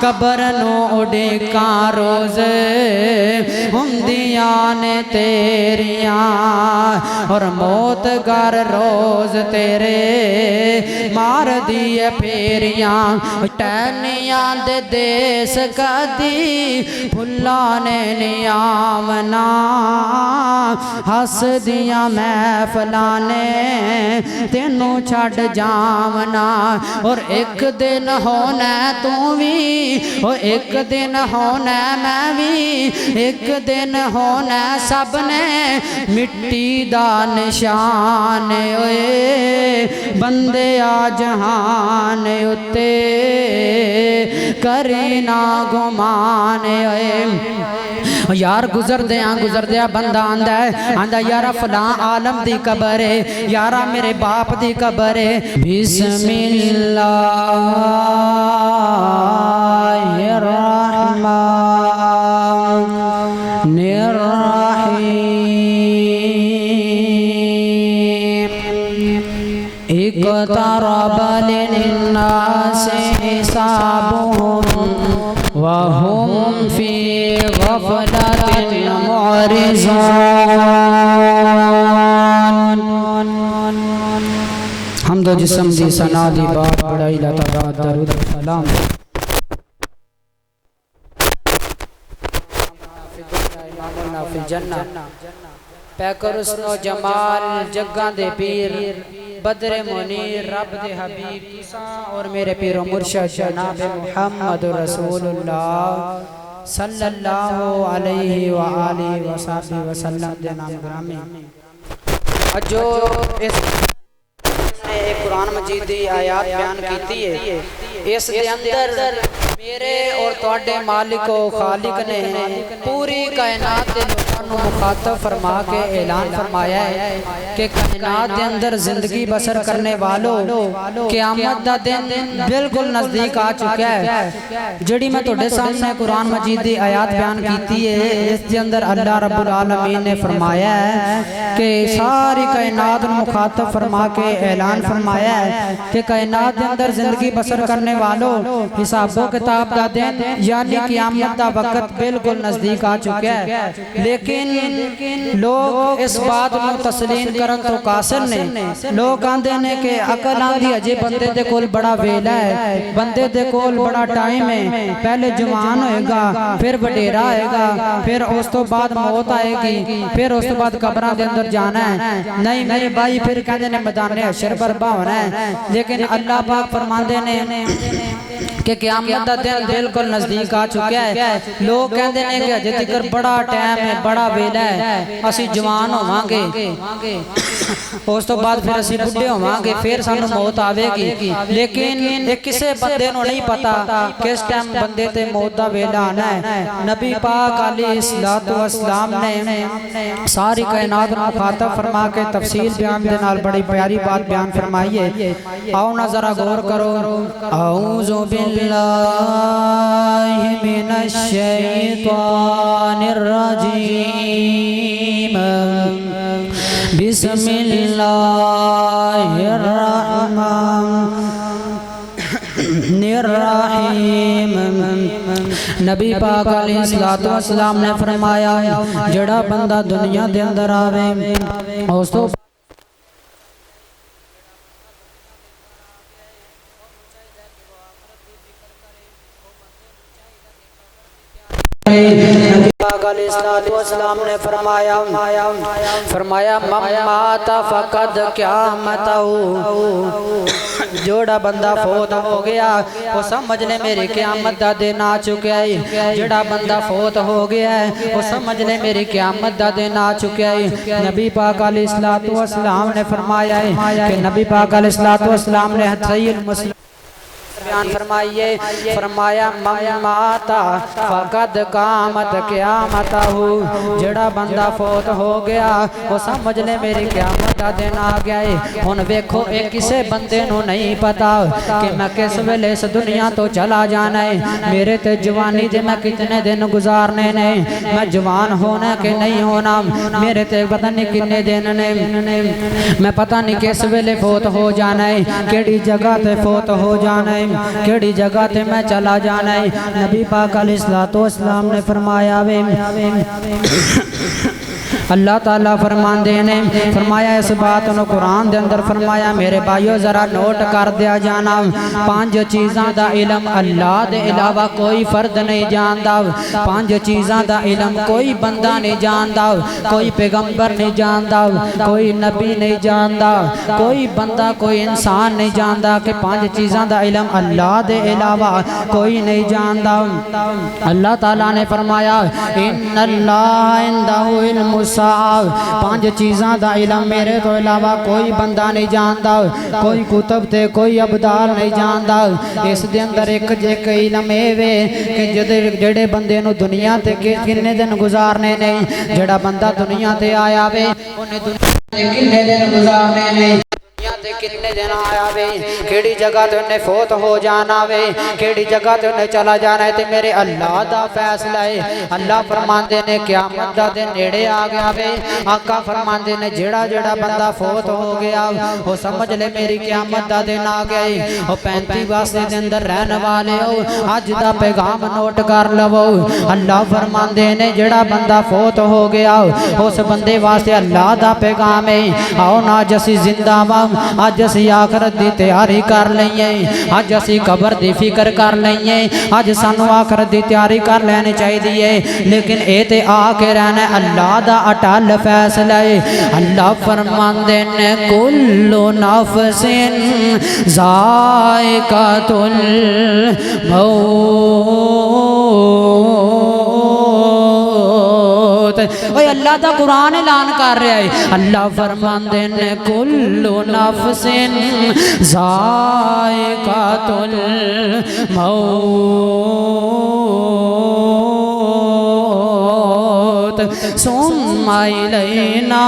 Cover नू उड़ीका रोज हुंदियां ने तेरियां और मौत घर रोज तेरे मार दिए फेरियां टहनियां दे देस कदी फुल्ला ने नियामना हस दियां महफलां ने तेनू छड़ जावना और एक दिन होना तू भी ओ एक दिन होना मैं भी एक दिन होना सब ने मिट्टी दा निशान ओए बंदे आ जहान उत्ते करे ना गुमान ओए यार गुजरदे बंदा आंदा यारा फलां आलम दी कबर है यारा मेरे बाप दी कबर है बिस्मिल्लाह इक़्तरब लिन्नासि हिसाबुहुम वहुम फी गफ़लतिन मुअरिज़ून। हम्द जिस्म दी सना दी बात बड़ाई लता दरूद सलाम पैकर उसनो जमाल जग्गा दे पीर बदरे मुनीर रब दे हबीब तुसा और मेरे पीरो मुर्शद जनाब मुहम्मद रसूलुल्लाह सल्लल्लाहु अलैहि व आलिहि वसल्लम दे नाम ग्रामी जो इस एक कुरान मजीद दी आयत बयान कीती है इस दे अंदर मेरे और तुहाडे मालिक व खालिक ने पूरी कायनात दे लोकां नूं मुखातब फरमा के ऐलान फरमाया है कि कायनात दे अंदर जिंदगी बसर करने वालों क़यामत दा दिन बिल्कुल नज़दीक आ चुका है। जिहड़ी मैं तुहाडे सामने कुरान मजीद दी आयत बयान कीती है इस दे अंदर अल्लाह रब्बुल आलमीन ने फरमाया है कि सारी कायनात नूं मुखातब फरमा के ऐलान फरमाया है कि कायनात दे अंदर जिंदगी बसर करने वालों हिसाबो किताब दा दिन यानी क़यामत दा वक्त बिल्कुल नज़दीक आ चुका है। लेकिन लोग इस बात को तस्लीम करन तो कासिर ने लोग आंदे ने कि अकल आंदी अजे बंदे दे कोल बड़ा वेला है बंदे दे कोल बड़ा टाइम है पहले जवान होएगा फिर वडेरा आएगा फिर उस तो बाद मौत आएगी फिर उस तो बाद कब्रां दे अंदर जाना है नहीं मेरे भाई फिर कहंदे ने मैदान हशर बर्पा होना है। लेकिन अल्लाह पाक फरमांदे ने कि क़यामत दा दिन बिल्कुल नज़दीक आ चुका है। लोग कहते हैं कि अजे तक बड़ा टाइम है बड़ा वेला है असी जवान होवांगे उस तो बाद फिर असी बुढ़े होवांगे फिर सानू मौत आवेगी। लेकिन एक किसी बंदे नूं नहीं पता किस टाइम बंदे ते मौत दा वेला आना है। नबी पाक अलैहिस्सलातु वस्सलाम ने सारी कायनात नूं मुखातब फरमा के तफसील बयान दे नाल बड़ी प्यारी बात बयान फरमाई है। आओ ना जरा गौर करो। औज़ु बिल्लाहि मिनश शैतानिर रजीम बिस्मिल्लाहिर रहमानिर रहीम। नबी पाक अलैहिस्सलातु वस्सलाम ने फरमाया जड़ा बंदा दुनिया दे अंदर आवे उस तो ने फरमाया मम्माता फकद क़यामत जोड़ा बंदा फोत हो गया वो समझ ले मेरी क़यामत दा दिन आ चुका है। जोड़ा बंदा फोत हो गया है वो समझ ले मेरी क़यामत दा दिन आ चुका है। नबी पाक अलैहिस्सलातु वस्सलाम ने फरमाया है कि नबी पाक अलैहिस्सलातु वस्सलाम ने सहीह मुस्लिम बयान फरमाइए फरमाया मम्माता फकद क़यामत क़यामतहु जड़ा बंदा फोत हो गया वो समझ ले मेरी क़यामत का दिन आ गया है। हुण वेखो एक किसी बंदे नूं नहीं पता कि मैं किस वेले इस दुनिया तो चला जाना है। मेरे ते जवानी दे मैं कितने दिन गुजारने ने मैं जवान होना कि नहीं होना मेरे ते पता नहीं कितने दिन ने मैं पता नहीं किस वेले फोत हो जाना है केड़ी जगह ते फोत हो जाना है। है, केड़ी जगह ते मैं चला जाना है। नबी पाक अलैहिस्सलाम ने फरमाया वे अल्लाह ताला फरमांदे ने फरमाया इस बात को कुरान दे अंदर फरमाया मेरे भाइयों जरा नोट कर दिया जाना, 5 चीज़ां दा इलम अल्लाह दे इलावा कोई फर्द नहीं जानदा। 5 चीज़ां दा इलम कोई बंदा नहीं जानदा, कोई पैगंबर नहीं जानदा, कोई नबी नहीं जानदा, कोई बंदा कोई इंसान नहीं जानदा कि 5 चीज़ां दा इलम अल्लाह दे इलावा कोई नहीं जानदा। अल्लाह ताला ने फरमाया इन्नल्लाह इंदहु इल्मु 5 चीज़ां दा इलम मेरे तो इलावा कोई बंदा नहीं जानता, कोई कुतब ते कोई अबदाल नहीं जानता। इस दे अंदर एक इलम वे कि जेड़े बंदे नूं दुनिया ते किन्ने दिन गुजारने नहीं, जेड़ा बंदा दुनिया ते आया वे उन्हें दुनिया ते किन्ने दिन गुजारने नहीं, कितने दिन आया वे, केड़ी जगह ते उन्हें फोत हो जाना वे, केड़ी जगह ते उन्हें चला जाना है। ते मेरे अल्लाह दा फैसला है। अल्लाह फरमांदे ने क़यामत दा दिन नेड़े आ गया वे। आका फरमांदे ने जेड़ा जेड़ा बंदा फोत हो गया वो समझ ले मेरी क़यामत दा दिन आ गया है। वो 35 वास्ते दे अंदर रहने वाले हो अज दा पैगाम नोट कर लवो। अल्लाह फरमांदे ने जेड़ा बंदा फोत हो गया उस बंदे वास्ते अल्लाह दा पैगाम है, आओ ना असी जिंदा वा, अज असी आखरत की तैयारी कर लईए, अज असी कबर की फिक्र कर लईए, अज सानू आखरत की तैयारी कर लेनी चाहिए। लेकिन ये तो आके रहना अल्लाह दा अटल फैसला है। अल्लाह फरमांदे ने कुल्लु नफ्सिन ज़ाइक़ातुल मौत। अल्लाह दा कुरान ऐलान कर रहा है। अल्लाह फरमांदे ने कुल्लु नफ्सिन ज़ाइक़ातुल मौत सुम्मा इलैना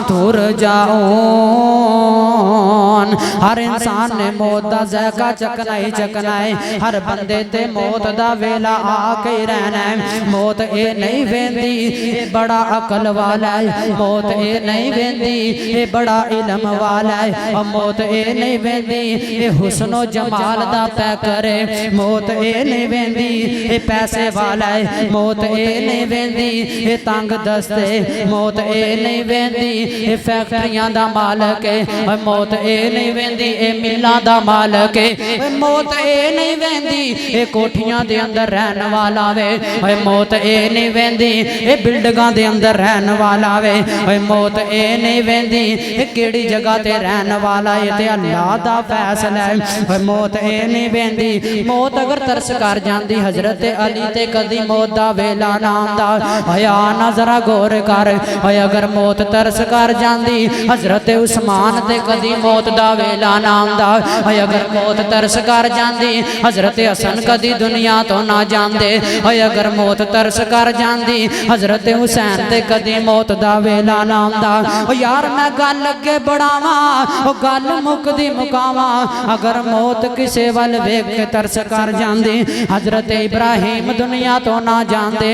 तुरजाऊन। हर इंसान ने मौत का ज़ायका चखना ही चखना है। हर बंदे ते मौत का वेला आके ही रहना है। मौत ये नहीं वेंदी ये बड़ा अकल वाला है, मौत ये नहीं वेंदी ये बड़ा इलम वाला है, और मौत ये नहीं वेंदी ये हुस्नो जमाल दा पैकर है, मौत ये नहीं वेंदी ये पैसे वाला है, मौत ये नहीं वेंदी ये तंग दस्ते, मौत ये नहीं वेंदी ये फैक्ट्रियां दा मालक है, और मौत ये नहीं वेंदी ये मिल्लां दा मालक है, मौत ये नहीं वेंदी ये कोठियां दे अंदर रहने वाला वे, मौत ये नहीं वेंदी ये बिल्डिंगां दे अंदर रहने वाला वे, मौत ये नहीं वेंदी ये केड़ी जगह ते रहने वाला है। ते अल्लाह दा फैसला है। मौत ये नहीं वेंदी। मौत अगर तरस कर जाती हजरत अली ते कदी मौत दा वेला ना आंदा। हया ना जरा गौर कर, अगर मौत तरस कर जाती हजरत उस्मान ते कदी मौत दा वेला ना आंदा। अगर मौत तरस कर जाती हजरत हसन कदी दुनिया तो ना जाते। अगर मौत तरस कर जाती हजरत हुसैन ते कदी मौत दा वेला ना आंदा। यार मैं गल अगे बढ़ावा गल मुकदी मुकावा। अगर मौत किसे वल वेख के तरस कर जाती हजरत इब्राहिम दुनिया तो ना जाते,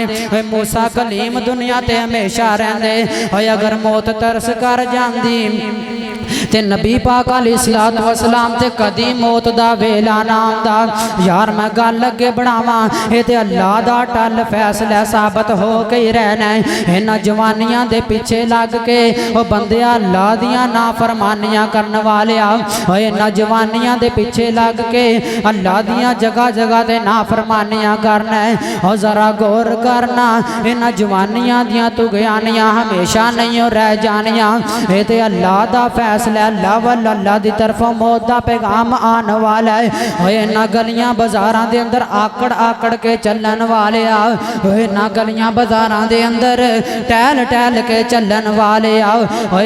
मूसा कलीम दुनिया ते हमेशा रहंदे। अगर मौत तरस कर जाती ते नबी पाक अलैहिस्सलाम ते कदी मौत दा वेला ना आंदा। यार मैं गल अगे बढ़ावा ये ते अल्लाह दा टल फैसला साबित हो के ही रहना है। इन्हां जवानियां दे पीछे लग के ओ बंदे अल्लाह दियां नाफरमानियां करने वाले इन्हां जवानियां दे पीछे लग के अल्लाह दियां जगह जगह ते नाफरमानियां करना है। और जरा गौर करना इन्हां जवानियां दियां तुगयानियां हमेशा नहीं रह जानियां। ये ते अल्लाह दा फैसला अल्लाह वल अल्लाह दी तरफों मौत दा पैगाम आने वाला है। इन्हां गलियां बाजारां दे अंदर आकड़ आकड़ के चलन वाले इन्हां गलियां बाजारां दे अंदर टहल टहल के चलन वाले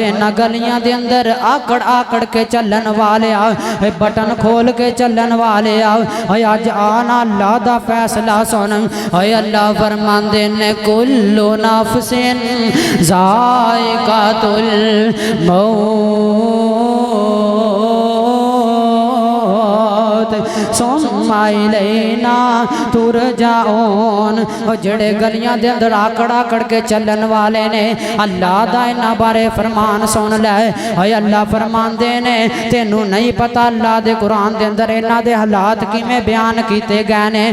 इन्हां गलियां दे अंदर आकड़ आकड़ के चलन वाले बटन खोल के चलन वाले अज आना अल्लाह दा फैसला सुन। अल्लाह फरमांदे ने कुल्लु नफ्सिन ज़ाइक़ातुल मौत सुम्मा इलैना तुरजाऊन। युरजाऊन जड़े गलियां दे अंदर आकड़ आकड़ के चलन वाले ने अल्लाह दा इन्हां बारे फरमान सुन लै। अल्लाह फरमांदे ने तेनू नहीं पता अल्लाह दे कुरान दे अंदर इन्हां दे हालात किवें बयान कीते गए ने।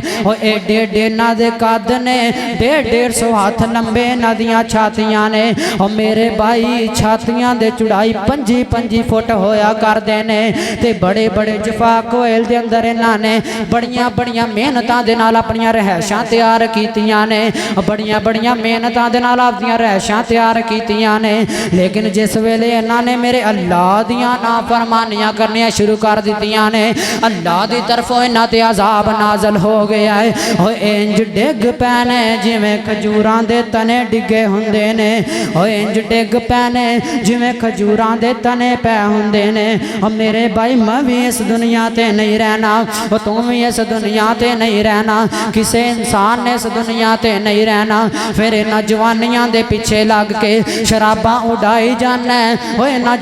एडे एडे इन्हां दे कद ने 150 हाथ लंबे इन्हां दियां छातियां ने। मेरे भाई छातियां दे चौड़ाई 5-5 फुट होया करदे ने ते बड़े बड़े जफा कोयल दे अंदर इन्हां ने बड़ियां बड़ियां मेहनतां दे नाल अपनियां रहशां तैयार कीतियां ने। बड़ियां बड़ियां मेहनतां दे नाल अपनियां रहशां तैयार कीतियां ने। लेकिन जिस वेले इन्हां ने मेरे अल्लाह दियां नाफरमानियां करनियां शुरू कर दित्तियां ने अल्लाह दी तरफों इन्हां ते अजाब नाज़ल हो गया है। इंज डिग पैने जिवें खजूरां दे तने डिगे हुंदे ने। इंज डिग पैने जिवें खजूरां दे तने पै हुंदे ने। मेरे भाई मैं भी इस दुनिया ते नहीं रहना, तू भी इस दुनिया ते नहीं रहना, किसी इंसान ने इस दुनिया ते नहीं रहना। फिर इन्हां जवानियां दे पिछे लग के शराबां उड़ाई जाना है। इन्हां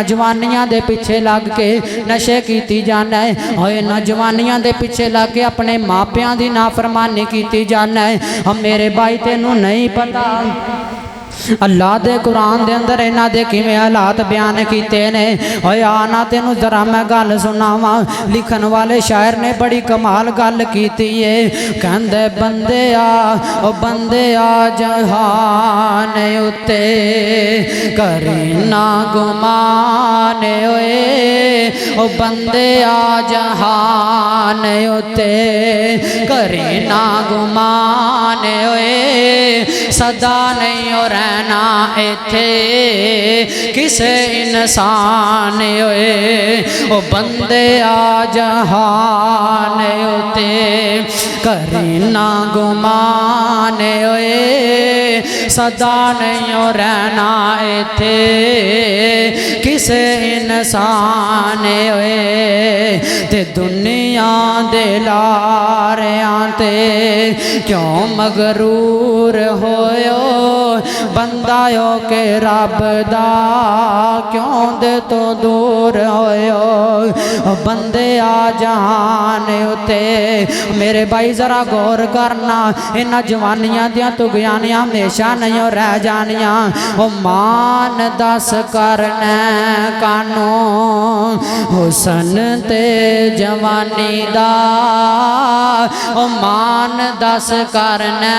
जवानियां दे पिछे लग के नशे कीती जाना है। इन्हां जवानियां दे पिछे लग के अपने मापियां दी नाफरमानी कीती जाना है। मेरे भाई तेनू नहीं पता अल्लाह दे कुरान दे अंदर इन्हां दे किवें हालात बयान कीते ने। आना तेनू जरा मैं गल सुनावा। लिखन वाले शायर ने बड़ी कमाल गल कीती है। कहंदे बंदे आ जहान उत्ते करी ना गुमान ओए। बंदे आ जहान उत्ते करी ना गुमान ओए। सदा नहीं हो रहना इत्थे किसे इंसान ओए। ओ बंदे आ जहान उत्ते करी ना गुमान ओए। सदा नहीं हो रहना इत्थे किसे इंसान ओए। ते दुनिया दे लारियां ते क्यों मगरूर होयो। बंदा हो के रब दा क्यों दे तो दूर होयो। बंदे आ जहान उते मेरे भाई जरा गौर करना। इन्हां जवानियां दियां तुगयानियां हमेशा नहीं रह जानियां। ओ मान दस करना कानू हुसन ते जवानी दा। ओ मान दस करना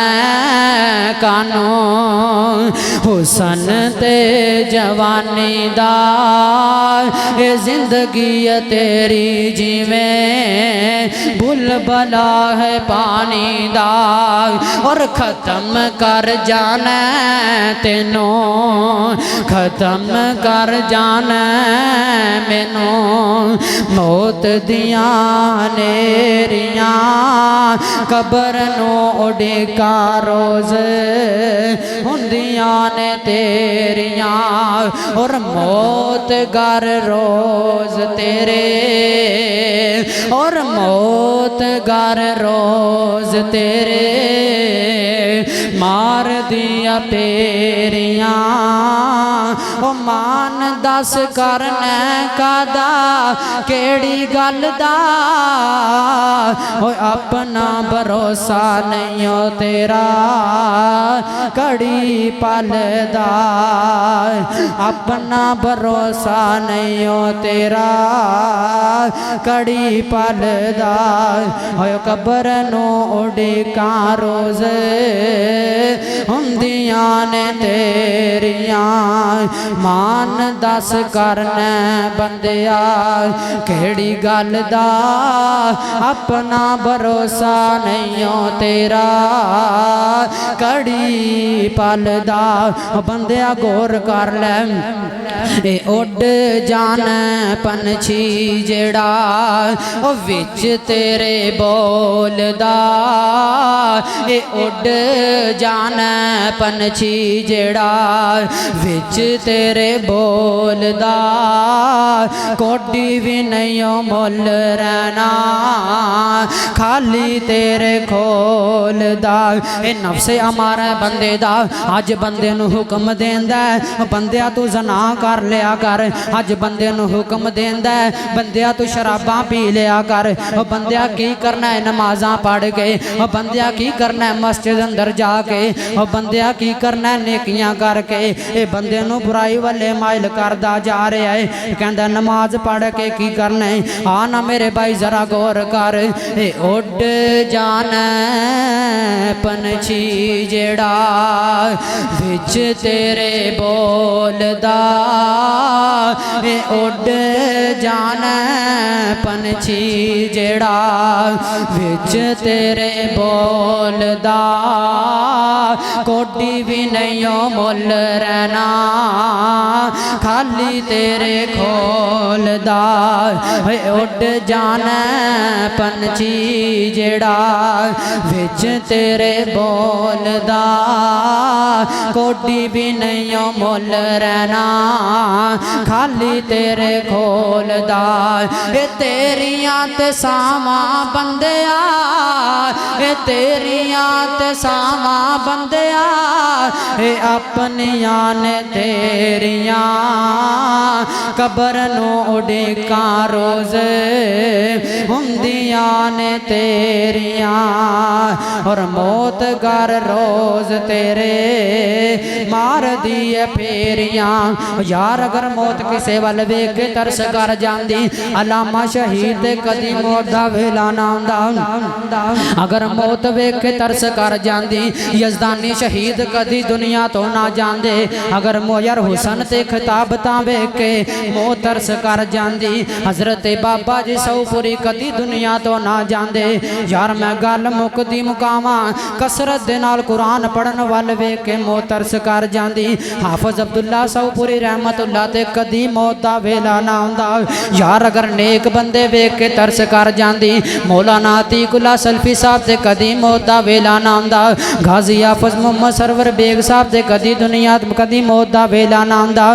कानू हुसन ते जवानी दा। ये जिंदगी तेरी जिवें बुलबला है पानी दा। और ख़त्म कर जाना तेनों ख़त्म कर जाना मैनू। मौत दियां नेरियां कबर नू उड़ीका रोज़ हुंदियां ने तेरियां। और मौत गर रोज़ तेरे और मौत गर रोज़ तेरे मार दिया पेरियां। ओ मान दस करना कादा केड़ी गल दा। ओ अपना भरोसा नहीं हो तेरा कड़ी पल दा। अपना भरोसा नहीं हो तेरा कड़ी पल दा। कबर नू उड़ीका रोज़ हुंदियां ने तेरियां। मान दस करना बंदिया केड़ी गल दा। अपना भरोसा नहीं हो तेरा कड़ी पल दा। बंदिया गौर कर ले ए उड़ जान पंछी जेड़ा ओ विच तेरे बोलदा। ए उड़ जान पंछी जेड़ा विच तेरे बोलदा। कोडी भी नहीं मुल रहना खाली तेरे खोल बोलदा ए नफ्स अमारा बंदे दा अज बंदे नू हुक्म देंदा बंदिया तू जना कर लिया कर अज बंदे नू हुक्म देंदा बंदिया तू शराबां पी लिया कर बंदिया की करना है नमाज़ां पढ़ के बंदिया की करना है मस्जिद अंदर जाके बंदिया की करना है नेकियां करके ये बंदे नू बुराई वाले माइल करदा जा रहा है कहंदा नमाज पढ़ के की करना है आ ना मेरे भाई जरा गौर कर ए उड़ जाना पंछी जेड़ा विच तेरे बोलदा ए उड़ जाना पंछी जेड़ा विच तेरे बोलदा कोडी भी नहीं मुल रहना खाली तेरे खोलदा उड़ जाना पंछी जेड़ा विच तेरे बोलदा कोडी भी नहीं मुल रहना खाली तेरे खोलदा ए तेरियां ते सावां बंदिया ए तेरियां ते सावां बंदिया ए अपनियां ने तेरियां कबर नू उड़ीका रोज हुंदियां ने तेरियां और मौत घर रोज तेरे मार दिए फेरियां यार अगर मौत किसे वल वेख के तरस कर जांदी अलामा शहीद कदी मौत दा वेला ना आंदा अगर मौत वेख के तरस कर जांदी यजदानी शहीद कदी दुनिया तो ना जांदे अगर मोयर हुसन ते खिताब तां वेख के मौत तरस कर जांदी हजरत बाबा जी सौपुरी कदी दुनिया तो ना जांदे यार मैं गल मुकदी मुकावां कसरत दे नाल कुरान पढ़न वाल वेख के मौत तरस कर जांदी हाफिज अब्दुल्ला सौपुरी रहमतुल्लाह ते कदी मौत दा वेला ना आंदा यार अगर नेक बंदे वेख के तरस कर जांदी मौलाना अतीकुल्ला सल्फी साहब ते कदी मौत दा वेला ना आंदा गाजी हाफिज मोहम्मद सरवर बेग साहब ते कदी दुनिया कदी मौत दा वेला ना आंदा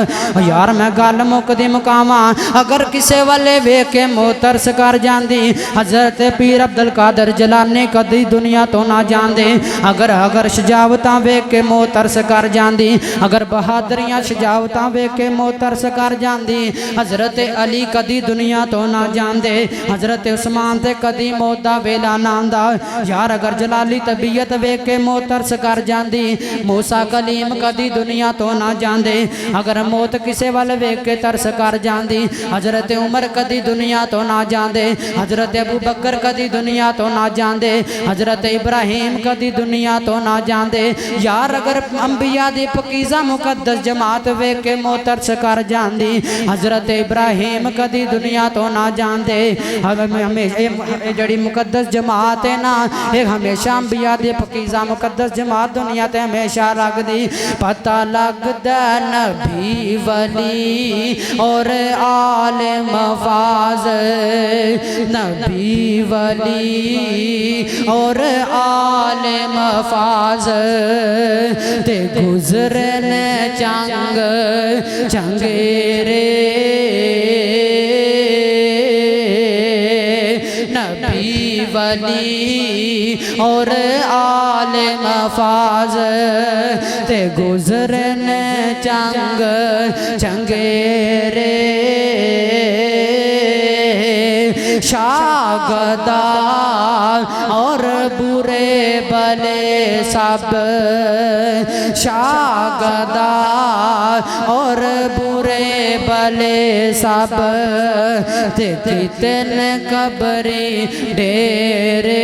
यार मैं गल मुकदी मुकावां अगर किसे वाले वेख के मौत तरस कर जांदी हजरत पीर अब्दुल कादर जलानी कदी दुनिया तो ना जांदे अगर शजावतां वेख के मौत तरस कर जांदी अगर बहादरियां शजावतां वेख के मौत तरस कर जांदी हजरत अली कदी दुनिया तो ना जांदे हजरत उस्मान ते कदी मौत दा वेला ना आंदा यार अगर जलाली तबीयत वेख के मौत तरस कर जांदी मूसा कलीम कदी दुनिया तो ना जांदे अगर मौत किसे वाल वेख के तरस कर जांदी हजरत उमर कदी दुनिया तो ना जांदे हजरत अबू बकर कदी दुनिया तो ना जांदे हजरत इब्राहिम कदी दुनिया तो ना जांदे यार अगर अंबिया दी पकीज़ा मुकद्दस जमात वेख के मौत तरस कर जांदी हजरत इब्राहिम कदी दुनिया तो ना जांदे हमेशा जड़ी मुकद्दस जमात है ना ये हमेशा अंबिया दी पकीज़ा मुकद्दस जमात दुनिया ते हमेशा लगदी पता लगदा नबी वली और आले मफाज नबी वली और आले मफाज ते गुजरन चंग चंगेरे नबी वली और आले मफाज ते गुजरन चंग चंगेरे शागदा और बुरे भले सब शागदा और बुरे भले सब ते कितने कबरी डेरे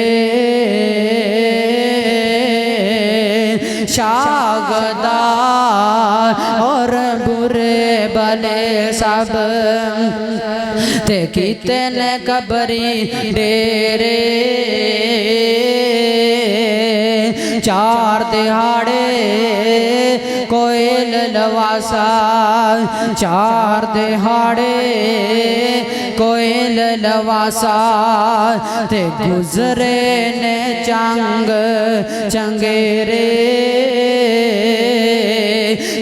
शागदा और बुरे भले सब ते कितने कबरी डेरे चार दिहाड़े कोयल लवासा चार दिहाड़े कोयल लवासा ते गुजरे ने चंग चंगेरे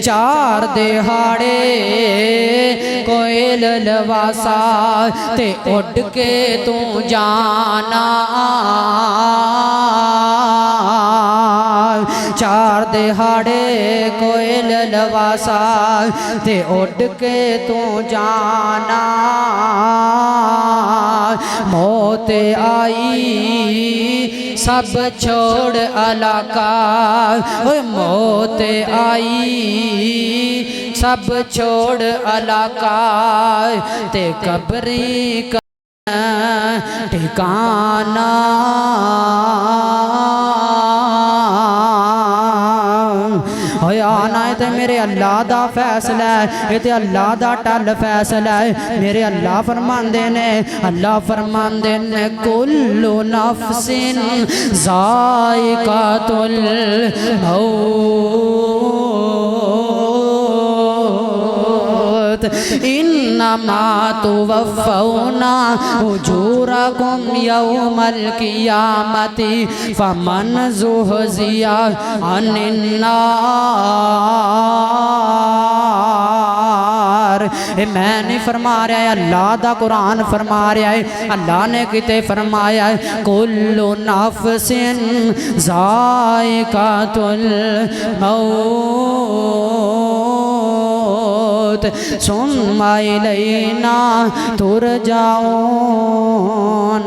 चार दिहाड़े कोयल लवासा ते उड़ के तू जाना हार दिहाड़े कोयल लवासा ते उड़ के तू जाना मौत आई सब छोड़ इलाका मौत आई सब छोड़ इलाका ते कब्री ठिकाना आना है तो मेरे अल्लाह दा फैसला है ये तो अल्लाह दा टल फैसला है मेरे अल्लाह फरमांदे ने कुल्लु नफ्सिन ज़ाइक़ातुल मौत इन्नमा तुवफ़्फ़ौना उजूरकुम यौमल क़ियामति फ़मन ज़ुहज़िया अनिन नार। मैं नहीं फरमा रहा है अल्लाह दा कुरान फरमा रहा है अल्लाह ने किते फरमाया है कुल्लु नफ्सिन ज़ाइक़ातुल मौत सुम्मा इलैना तुरजाऊन।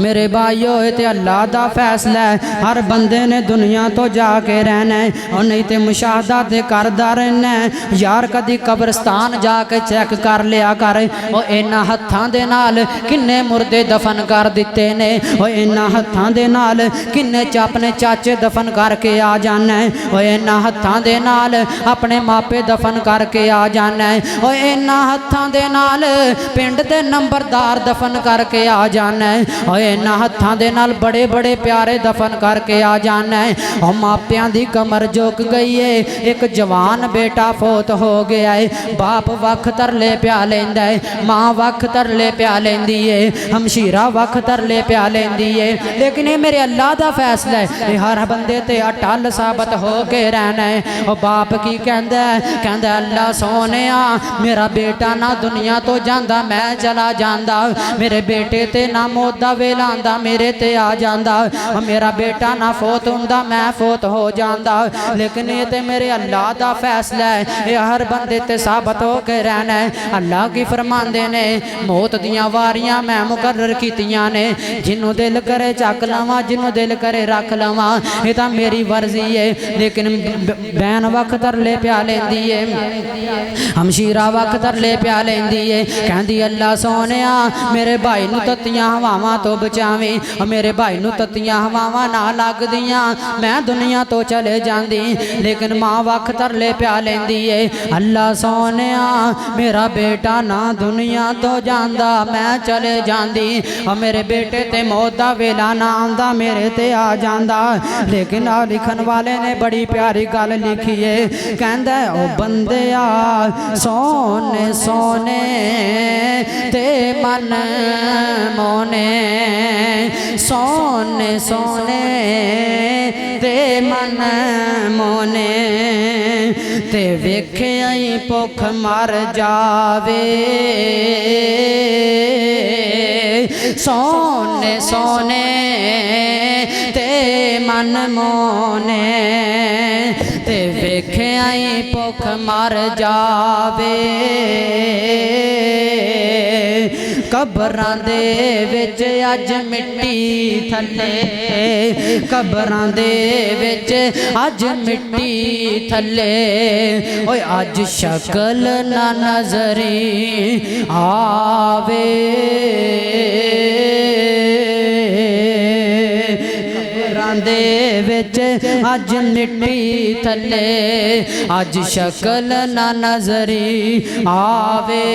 मेरे भाइयों ये अल्लाह दा फैसला है हर बंदे ने दुनिया तो जाके रहना है और नहीं तो मुशाहदा ते करदा रहना है यार कदी कब्रस्तान जाके चेक कर लिया कर और इन्हां हत्थां दे नाल किन्ने मुर्दे दफन कर दिते ने और इन्हां हत्थां दे नाल किन्ने अपने चाचे दफन करके आ जाना है और इन्हां हत्थां दे नाल अपने मापे दफन करके आ जाना है और इन्हां हत्थां दे नाल पिंड दे नंबरदार दफन करके आ जाना है और इन्हां हत्थां दे नाल बड़े बड़े प्यारे दफन करके आ जाना है और मापियां दी कमर झुक गई है एक जवान बेटा फौत हो गया है बाप वख तरले प्या लेंदा है मां वख तरले प्या लेंदी है हमशीरा वख तरले प्या लेंदी है लेकिन ये मेरे अल्लाह दा फैसला है ये हर बंदे ते अटल साबित हो के रहना है और बाप की कहंदा है अल्लाह सोनिया मेरा बेटा ना दुनिया तो जांदा मैं चला जांदा मेरे बेटे ते ना मौत दा वेला आंदा मेरे ते आ जांदा मेरा बेटा ना फौत हुंदा मैं फौत हो जांदा लेकिन ये ते मेरे अल्लाह दा फैसला है ये हर बंदे ते साबित हो के रहना है। अल्लाह की फरमांदे ने मौत दियां वारियां मैं मुकर्रर कीतियां ने जिन्हों दिल करे चक लवां जिन्हों दिल करे रख लवां ये तां मेरी वर्जी है लेकिन बैन वक्त तरले प्या लेंदी है हमशीरा वक्त तरले प्या लेंदी है कहंदी अल्लाह सोनिया मेरे भाई नूं तत्तियां हवावां तो बचावी मेरे भाई नूं तत्तियां हवावां ना लगदियां मैं दुनिया तो चले जांदी लेकिन मां वक्त तरले प्या लेंदी है अल्लाह सोनिया मेरा बेटा ना दुनिया तो जांदा मैं चले जांदी और मेरे बेटे ते मौत दा वेला ना आंदा मेरे ते आ जांदा लेकिन आ लिखन वाले ने बड़ी प्यारी गल लिखी है कहंदा ओ बंदिया सोने सोने ते मन मोने सोने सोने ते मन मोने ते वेख्या ही भुख मर जावे सोने सोने ते मन मोने ते वेख्या ही भुख मर जावे कबरां दे विच अज मिट्टी थले कबरां दे विच अज मिट्टी थले ओए अज शक्ल ना नजरी आवे दे विच अज मिट्टी थले अज शक्ल ना नजरी आवे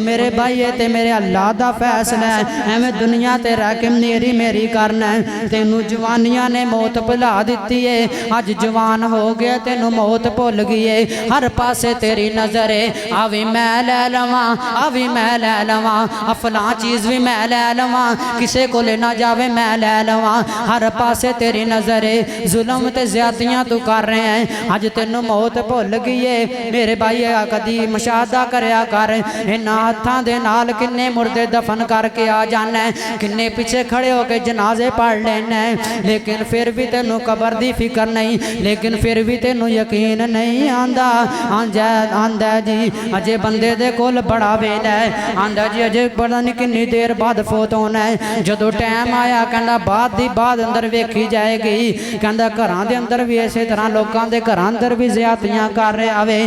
मेरे भाई ते मेरे अल्लाह दा फैसला है एवें दुनिया ते रह के मेरी मेरी करना है तेनू जवानियां ने मौत भुला दिती है अज जवान हो गया तेनू मौत भुल गई है हर पासे तेरी नजर है आ भी मैं लै लवां आ भी मैं लै लवां फलां चीज़ भी मैं लै लवां किसे कोले ना जावे मैं लै लवां। हर पासे तेरी नज़र है, जुल्म ते ज़्यादतियां तू कर रहे हैं। अज तेनू मौत भुल गई है मेरे भाई, कदी मुशाहदा करया कर। इन्हां हत्थां दे नाल किन्ने मुर्दे दफन करके आ जाना है, किन्ने पिछे खड़े होके जनाजे पढ़ लेना है, लेकिन फिर भी तेनू कबर दी फिक्र नहीं, लेकिन फिर भी तेनू यकीन नहीं आंदा। आंदा जी अजे बंदे दे कोल बड़ा वेला है, आंदा जी अजे पता नहीं किन्नी देर बाद फोत होना है। जदों टाइम आया कहंदा बाद दी बाद अंदर वेखी जाएगी, कहंदा घरां दे अंदर भी इसे तरह लोकां दे घरां अंदर भी ज़्यादतियां कर रहा वे।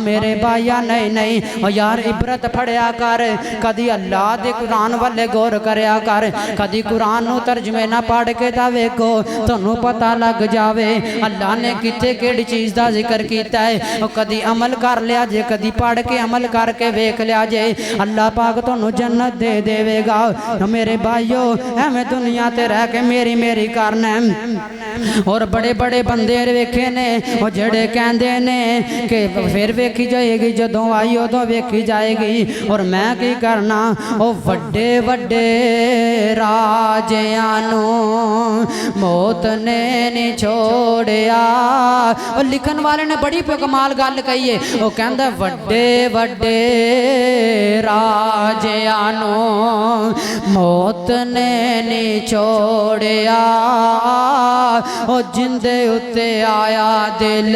मेरे भाईया नहीं नहीं यार इबरत फड़िया कर, कदी अल्लाह दे कुरान वाले गौर करया कर, कदी कुरान नू तर्जमे ना पढ़ के ता वेखो, तुहानू पता लग जावे अल्लाह ने किथे किहड़ी चीज़ दा जिक्र कीता है। कदी अमल कर लिया जे, कदी पढ़ के अमल करके वेख लिया जे, अल्लाह पाक तुहानू जन्नत दे देवेगा। मेरे भाईओ एवें दुनिया ते रह के मेरी मेरी करना। और बड़े बड़े बंदे वेखे ने वो जेड़े कहंदे ने कि फिर वेखी जाएगी, जदों आई उदों वेखी जाएगी। और मैं की करना, वो वड्डे वड्डे राजियां नू मौत ने नहीं छोड़िया। और लिखन वाले ने बड़ी कमाल गल कही है, वो कहंदा वड्डे वड्डे राजियां नू मौत ने नहीं छोड़िया। ओ जिंदे उत्ते आया दिल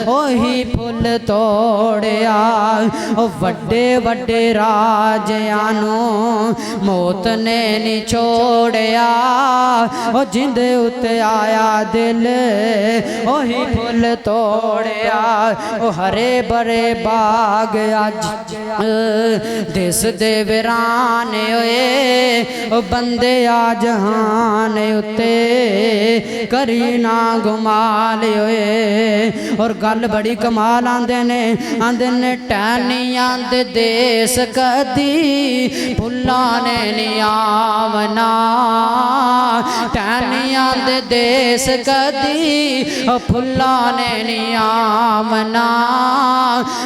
ओही फुल तोड़िया। ओ वड्डे वड्डे राजियां नू मौत ने नहीं छोड़िया। ओ जिंदे उत्ते आया दिल ओही फुल तोड़िया। ओ हरे भरे बाग अज दिस दे वीराने होए, ओ बंदे आ जहान उत्ते करी ना गुमाल होए। और गल बड़ी कमाल आंदे ने टहनियां दे देस कदी फुल्लां ने नहीं आवना। टहनियां दे देस कदी फुल्लां ने नहीं आवना।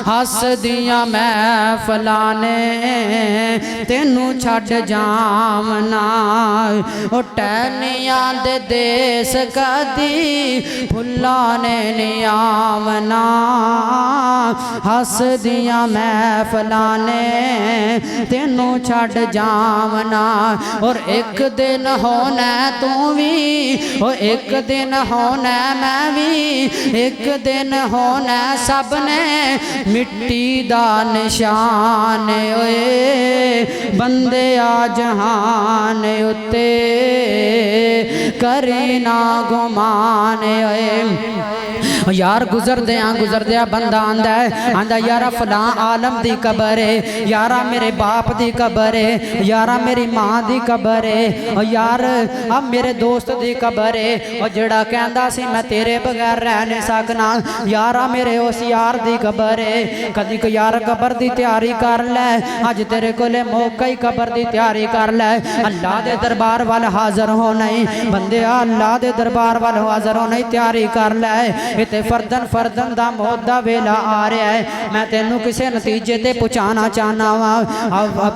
हसदियां महफिलां ने तेनू छड्ड जावना। ओ टहनियां दे देस कदी फुल्लां ने नहीं आवना। हसदियां महफिलां ने तेनू छड्ड जावना। और एक दिन होना तू भी, ओ एक दिन होना मैं भी, एक दिन होना सब ने मिट्टी दा निशान होए। बंदे आ जहान उत्ते करी ना गुमान होए। यार गुजरदे बंदा आंदा यारा फलां आलम दी कबर है, यारा मेरे बाप दी कबर है, यारा मेरी माँ दी कबर है, यार अब मेरे दोस्त दी कबर है। और जेड़ा कहंदा सी मैं तेरे बगैर रह नहीं सकना, यारा मेरे उस यार दी कबर है। कदी को यार कबर दी तैयारी कर ले, अज तेरे कोले मौका ही कबर दी तैयारी कर ले। अल्लाह दे दरबार वाल हाज़र होना ही बंदे, अल्लाह दे दरबार वाल हाज़र होना ही तैयारी कर ले। इते फरदन फरदन दा मौत दा वेला आ रहा है। मैं तेनू किसी नतीजे ते पहुँचाना चाहना वा।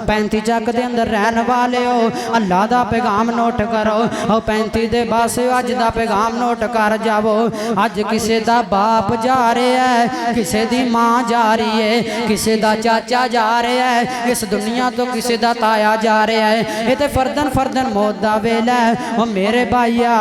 35 चक दे अंदर रहन वाले हो, अल्लाह दा पैगाम नोट करो। 35 दे बस अज दा पैगाम नोट कर जावो। अज किसी दा बाप जा रहा है, किसी दी माँ जा रही है, किसी दा चाचा जा रहा है, इस दुनिया तो किसी दा ताया जा रहा है। ये तो फरदन फरदन मौत दा वेला है। और मेरे भाईया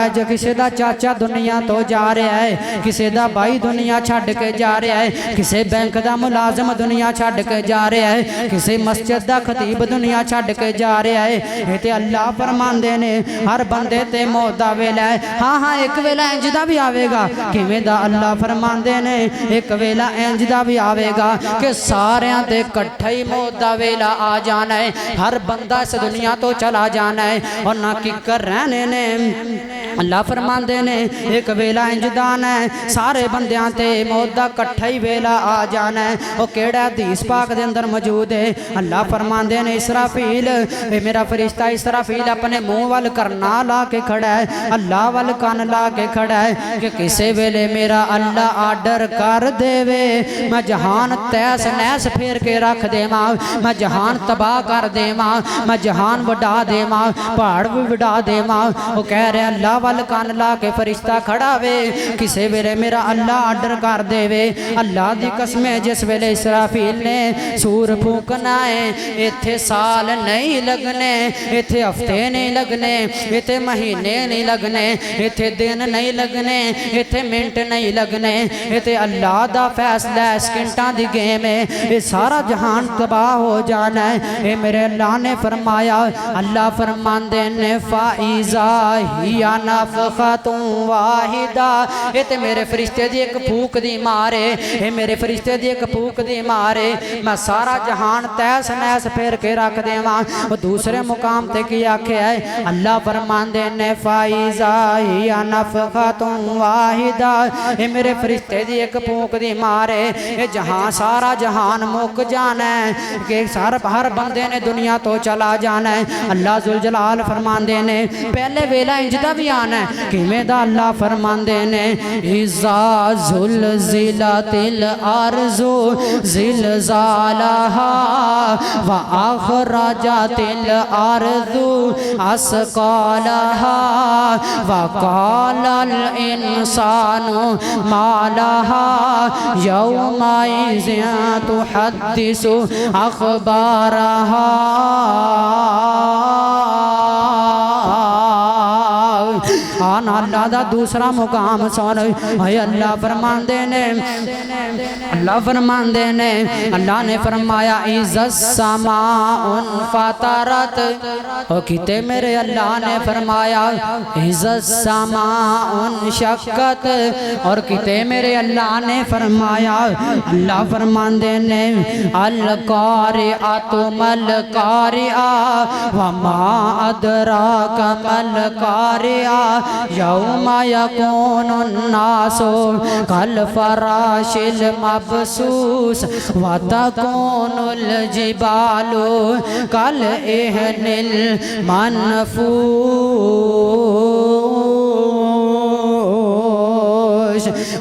अज किसी दा चाचा दुनिया तो जा रहा है, किसी दा भाई दुनिया छड्ड के जा रहा है, किसी बैंक दा मुलाजम दुनिया छड्ड के जा रहा है, किसी मस्जिद दा खतीब दुनिया छड्ड के जा रहा है। ये ते अल्लाह फरमांदे ने हर बंदे ते मौत दा वेला है। हाँ हाँ एक वेला इंज दा भी आवेगा, किवें दा अल्लाह फरमांदे ने एक वेला इंज दा भी आवेगा कि सारियां ते इकट्ठा ही मौत दा वेला आ जाना है। हर बंदा इस दुनिया तो चला जाना है और ना किकर रहने ने अल्लाह फरमाते ने एक वेला इंजदान है सारे बंदियां ते मौत दा कट्ठा ही वेला आ जाना है। वो केड़ा हदीस पाक दे अंदर मौजूद है। अल्लाह फरमाते ने इसराफील मेरा फरिश्ता इसराफील अपने मुंह वाल करना ला के खड़ा है, अल्लाह वाल कान ला के खड़ा है कि किसी वेले मेरा अल्लाह आर्डर कर देवे मैं जहान तैस नैस फेर के रख देवा, मैं जहान तबाह कर देवा, मैं जहान वडा देवा, पहाड़ भी वडा देवा। वो कह रहे अल्लाह वाल कान ला के फरिश्ता खड़ा वे किसी वेले मेरा अल्लाह आर्डर कर देवे। अल्लाह दी कसम जिस वेले इसराफील ने सूर फूकना है इत्थे साल नहीं लगने, इत्थे हफ्ते नहीं लगने, इत्थे महीने नहीं लगने, इत्थे दिन नहीं लगने, इत्थे मिनट नहीं लगने, इत्थे अल्लाह दा फैसला सेकंडां दी गेम है। ये सारा जहान तबाह हो जाना है। ये मेरे अल्लाह ने फरमाया, अल्लाह फरमांदे ने फाइजा हिया नफखतुन वाहिदा, ये ते मेरे फरिश्ते दी एक फूक दी मारे, ये मेरे फरिश्ते दी एक फूक दी मारे मैं सारा जहान तैस नैस फेर के रख देवा। वो दूसरे मुकाम ते की आख्या है अल्लाह फरमांदे ने फाइजा हिया नफखतुन वाहिदा, ये मेरे फरिश्ते दी एक फूक दी मारे ये जहां सारा जहान मुक जाना है कि सारा हर बंदे ने दुनिया तो चला जाना है। अल्लाह जुल जलाल फरमांदे ने पहले वेला इंजदा भी आना है किवें दा अल्लाह फरमांदे ने इज़ा ज़ुलज़िलतिल अर्ज़ु ज़िलज़ालहा व अख़रजतिल अर्ज़ु अस्क़ालहा व क़ालल इंसानु मा लहा यौमइज़िन तुहद्दिसु अख़बारहा। अल्लाह दा दूसरा मुकाम सुन अल्लाह फरमांदे ने, अल्लाह फरमांदे ने, अल्लाह ने फरमाया इज़्ज़स समाउन फतरत, ओ किते मेरे अल्लाह ने फरमाया इज़्ज़स समाउन शक्कत, और किते मेरे अल्लाह ने फरमाया अल्लाह फरमांदे ने अल कारिअतु मल कारिआ व मा अदराका मल कारिआ यौमा यकूनुन नासु कल फराशिल मबसूस व तकूनुल जिबालु कल इहनिल मनफूस।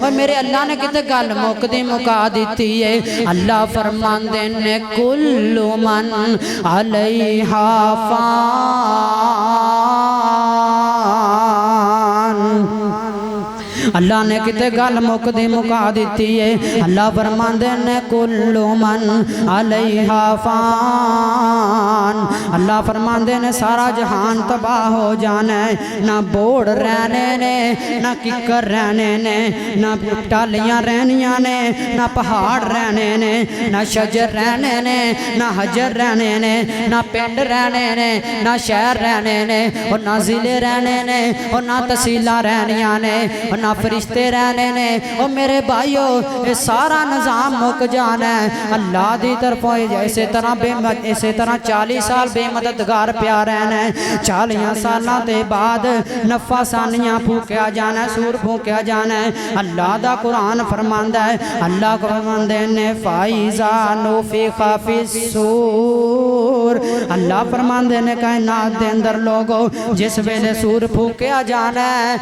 और मेरे अल्लाह ने किते गल मुकदी मुका दी है। अल्लाह फरमांदे ने कुल्लु मन अलैहा फान, अल्लाह ने किते गल मुकदी मुका दी है। अल्लाह फरमांदे ने कुल्लु मन अलैहा फान, अल्लाह फरमांदे ने सारा जहान तबाह हो जाना है। ना बोड़ रहने ने, ना किकर रहने ने, ना टालियां रहनियां ने, ना पहाड़ रहने ने, ना शजर रहने ने, ना हजर रहने ने, ना पिंड रहने ने, ना शहर रहने ने, और ना जिले रहने ने, और ना तहसीलां रहनियां ने, और ना फरिश्ते रहने ने। और मेरे भाइयों ये सारा निज़ाम मुक जाना है अल्लाह की तरफों। इसी तरह 40 साल बेमददगार प्या रहना है। 40 सालों के बाद नफा सानियां फूकिया जाना, सूर फूकिया जाना है। अल्लाह का कुरान फरमांदा है, अल्लाह फरमांदे ने फाइज़ा नुफ़िख़ा फ़िस्सूर, अल्लाह फरमांदे ने कायनात के अंदर लोगों जिस वेले सूर फूकिया जाना है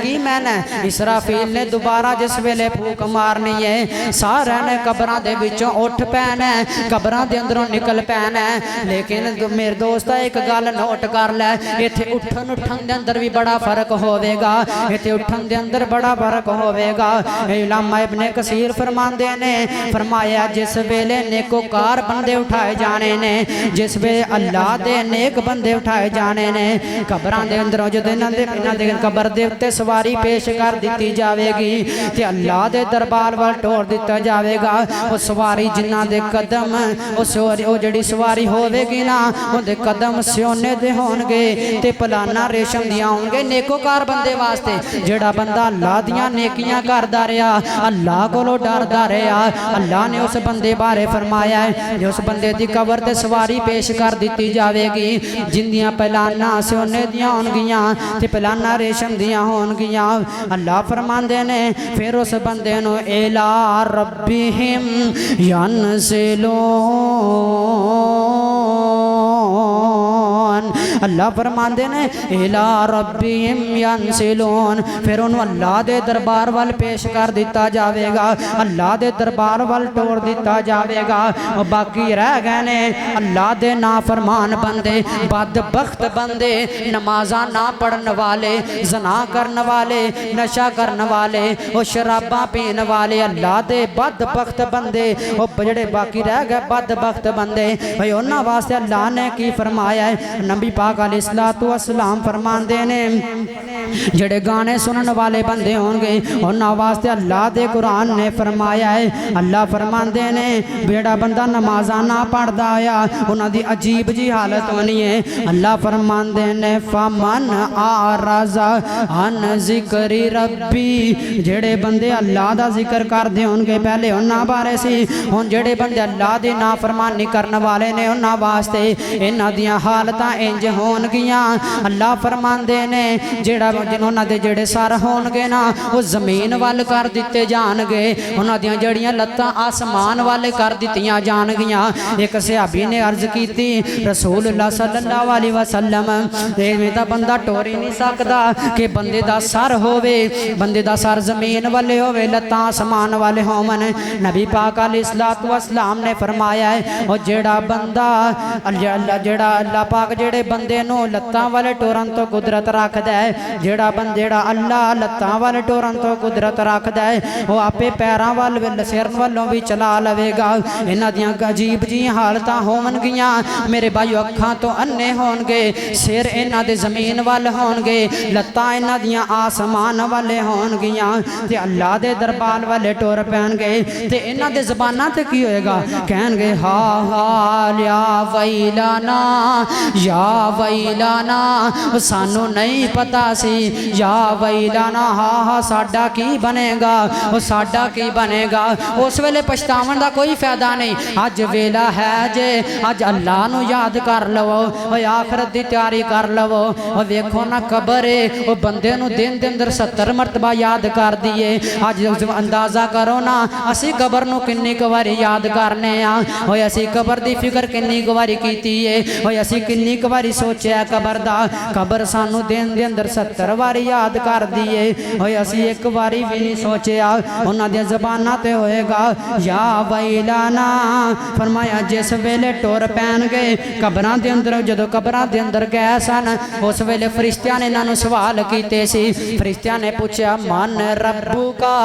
की मैंने इसराफील ने दोबारा जिस वेले फूक मारनी है सारे ने कब्रां दे विचों उठ पैना है, कब्रां दे अंदरों निकल पैना है। लेकिन मेरे दोस्त एक गल नोट कर लै, इत्थे उठन दे अंदर भी बड़ा फर्क होवेगा, इत्थे उठन दे अंदर बड़ा फर्क होवेगा। इमाम इब्ने कसीर फरमांदे ने फरमाया जिस वेले नेकोकार बंदे उठाए जाने ने, जिस वेले अल्लाह दे नेक बंदे उठाए जाने ने, कब्रां दे अंदरों जदों इन्हां दे कब्र दे उत्ते सवारी पेश कर कर दी जाएगी ते अल्लाह दे दरबार वाल टोर दिता जाएगा। वो सवारी जिन्हां दे कदम वो जिहड़ी सवारी होवेगी ना उहदे कदम सोने दे होणगे ते पलाना रेशम दियां होणगे। नेकोकार बंदे वास्ते जिहड़ा बंदा अल्लाह दियां नेकियां करदा रहा, अल्लाह कोलों डरदा रहा, अल्लाह ने उस बंदे बारे फरमाया है कि उस बंदे दी कबर ते सवारी पेश कर दी जाएगी जिंदियां पलाना सोने दियां होणगियां ते पलाना रेशम दियां होणगियां। अल्लाह फरमांदे ने फिर उस बंदे नूं इला रब्बिहिम यनसिलून। अल्लाह फरमांदे ने इला रब्बिहिम यनसिलून। फिर उन्होंने अल्लाह दे दरबार वाल पेश कर दिता जाएगा, अल्लाह दे दरबार वाल टोर दिता जाएगा। बाकी रह गए ने अल्लाह दे नाफरमान बंदे, बदबख्त बंदे, नमाजा ना पढ़ने वाले, जना करने वाले, नशा करने वाले, वो शराबा पीने वाले, अल्लाह दे बदबख्त बंदे वो जड़े बाकी रह गए बदबख्त बंदे भाई उन्होंने वास्ते अल्लाह ने की फरमाया है। नबी पाक अलैहिस्सलातु वस्सलाम फरमांदे ने जड़े गाने सुनने वाले बंदे होंगे उन्होंने वास्ते अल्लाह दे कुरान ने फरमाया है। अल्लाह फरमांदे ने बेड़ा बंदा नमाजा ना पढ़ता आया उन्होंने अजीब जी हालत होनी है। अल्लाह फरमांदे ने फमन आरज़ा अन ज़िक्री रब्बी। जेड़े बंदे अल्लाह दा जिक्र करते होंगे पहले उन्होंने बारे सी, हुण जेड़े बंदे अल्लाह दी नाफरमानी करने वाले ने उन्होंने वास्ते इन्हां दियां हालतां इंज होणगियां। अल्लाह फरमांदे ने जेड़ा उन्हां दे जेड़े सर होणगे ना वो जमीन वाल कर दिते जाणगे, उन्हां दियां जड़ियां लत्तां आसमान वाल कर दित्तियां जाणगियां। एक सहाबी ने अर्ज की रसूलुल्लाह सल्लल्लाहु अलैहि वसल्लम इवें तां बंदा टोर ही नहीं सकदा कि बंदे दा सर होवे, बंदे दा सर जमीन वाले होवे, लत्तां आसमान वाले होवन। नबी पाक अलैहिस्सलातु वस्सलाम ने फरमाया है और जेड़ा बंदा जेड़ा अल्लाह पाक जेड़े बंदे नूं लत्तां वाले टोरन तो कुदरत रखदा है, जेड़ा अल्लाह लत्तां वाले टोरन तो कुदरत रखदा है वो आपे पैरां वाल सिर वालों भी चला लवेगा। इन्हां दियां अजीब जी हालतां होवणगियां मेरे भाई, अखां तो अन्ने होणगे, सिर इन्हां दे जमीन वाल होणगे, लत्तां इन्हां दियां आसमान वाले होणगियां ते अल्लाह दे दरबार वाले टुर पैणगे ते इन्हां दे ज़बानां ते की होएगा, कहणगे हा हा या वैलाना या वैलाना, सानू नहीं पता सी, या वैलाना हा हा साडा की बनेगा, वो साडा की बनेगा। उस वेले पछतावन का कोई फायदा नहीं। अज वेला है जे अज अल्लाह नू याद कर लवो, आखिरत की तैयारी कर लवो। वेखो ना कबर है वो बंदे नू दिन के अंदर 70 मरतबा याद कर दिए। अज अंदाजा करो ना असी कबर नू किन्नी क वारी याद करने आ, असी कबर की फिक्र किन्नी क वारी कीती है, असी किन्नी क वारी सोचा कबर दा। कबर सानू दिन के अंदर 70 वारी याद कर दिए, असी एक बारी भी नहीं सोचा। उन्हां दी ज़बानां ते होएगा या वैलाना। फरमाया जिस वेले टुर पैणगे कबरां दे अंदर, जदों कबरां दे अंदर गए सन उस वेले फरिश्तियां ने इन्हां नूं सवाल कीते सी। फरिश्तियां ने पूछा मन रब्बुका,